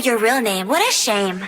your real name, what a shame.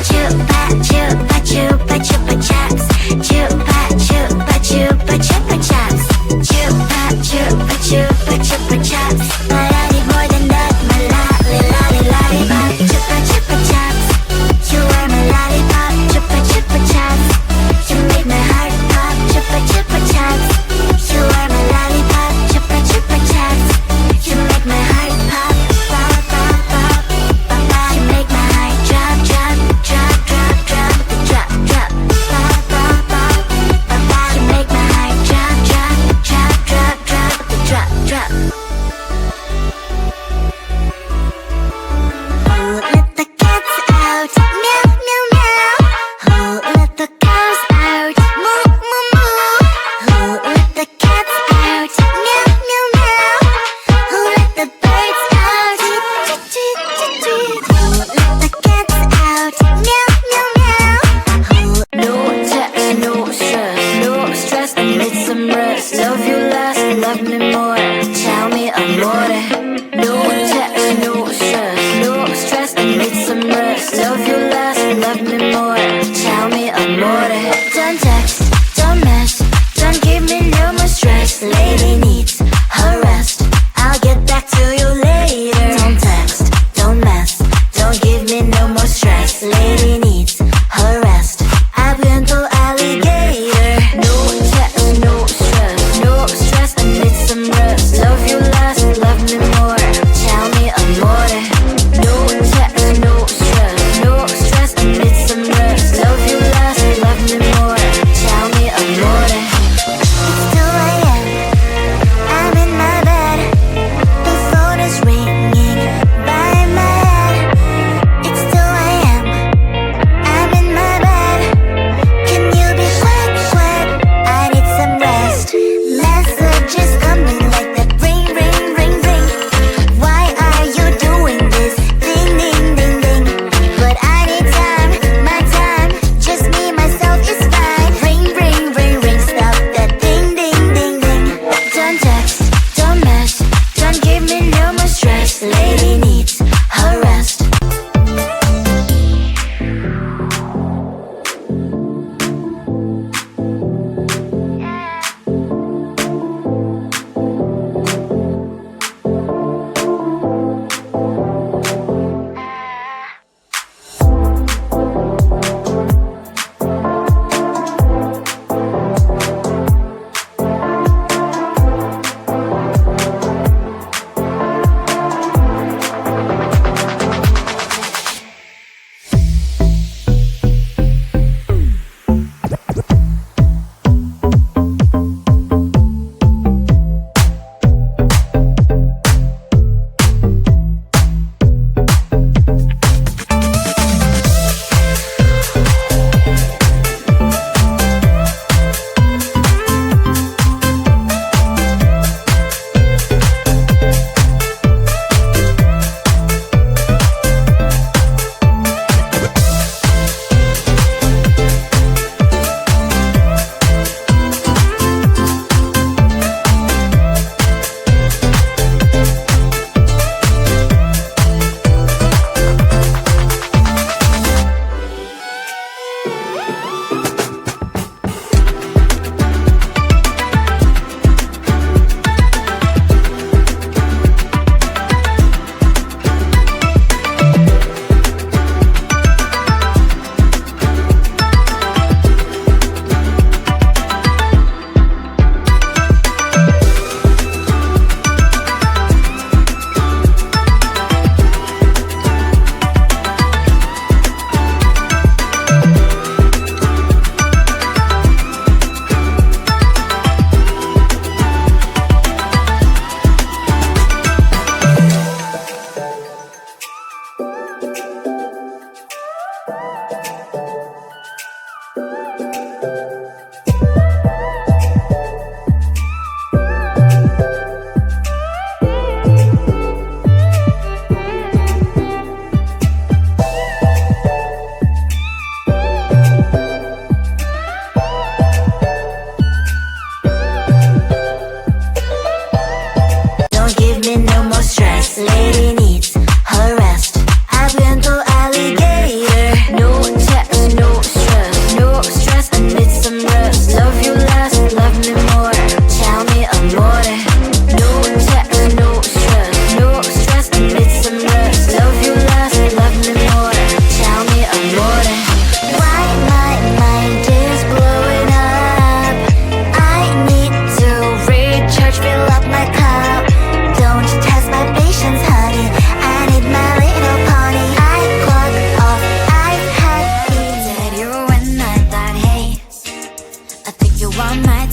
Chupa chupa chupa chupa chaps. Chupa chupa chupa chupa chaps. Chupa chupa chupa chupa chaps. But I need more than that, my lollipop. Chupa chupa chaps. You are my lollipop. Chupa chupa chaps. You make my heart pop. Chupa chupa chaps. You are my lollipop. Chupa chupa chaps. You make my heart pop. Pop pop pop pop pop. You make my heart drop drop drop drop drop drop drop. Pop pop pop pop pop. You make my heart drop drop drop drop drop drop drop. Who let the cats out? Meow meow meow. Who let the cows out? Moo moo moo. Who let the cats out? Meow meow meow. Who let the birds out? Tweet tweet tweet tweet. Who let the cats out? Meow meow meow. Who? No text, no stress, no stress. I need some rest. Love you less, love me more. Tell me amore. No text, no stress, no stress. I need some rest. Love you less, love me more. Tell me amore. Don't text, don't mess, don't give me no more stress. Lady needs her rest. I'll get back to you later. Don't text, don't mess, don't give me no more stress. Lady needs her rest. I've been to alligator. No text, no stress, no stress. I need some rest. Love you less, love me more. Tell me amore. No text, no stress, no stress. I need some rest. Love you less, love me more. Tell me amore. It's 2 a.m.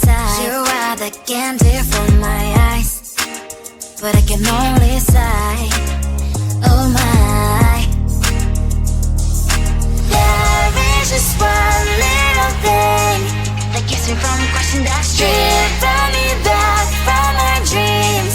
type. You are the candy for my eyes, but I can only sigh. Oh my. There is just one little thing that keeps me from crossing that street. Bring me back from my dreams.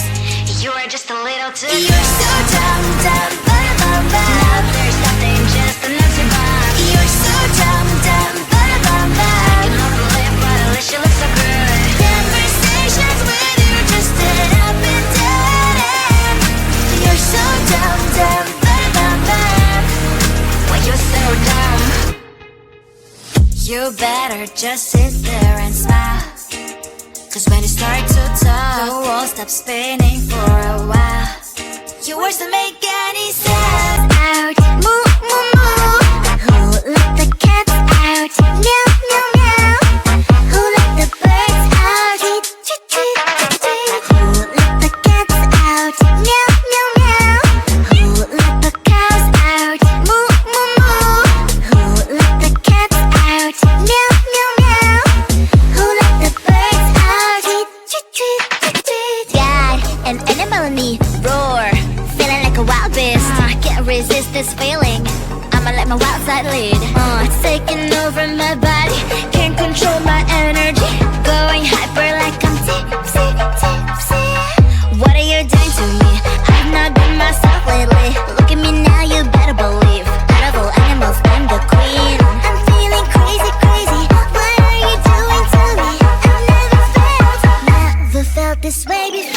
You are just a little too good. You're so dumb, dumb, bum, bum. Now there's nothing, just enough to bomb. You're so dumb, dumb, bum, bum. I can overlive, but at least you look so good. Conversations with you just end up in dead end. You're so dumb, dumb, bum, bum. Why you're so dumb? You better just sit there and smile, 'cause when you start to talk, the world stops spinning for a while. Your words don't make any sense. Out, moo, moo, moo. Who let the cats out? Meow, meow, meow. Who let the birds out? Tweet, tweet, tweet, tweet. Who let the cats out? Meow, meow, meow. Who let the cows out? Moo, moo, moo. Who let the cats out? Meow, meow, meow. Who let the birds out? Tweet, tweet, tweet, tweet. God, an animal in me, roar. Feeling like a wild beast. Can't resist this feeling. I'ma let my wild side lead. It's taking over my body. Can't control my energy. Going hyper like I'm tipsy, tipsy. What are you doing to me? I've not been myself lately. Look at me now, you better believe. Out of all animals, I'm the queen. I'm feeling crazy, crazy. What are you doing to me? I've never felt this way before.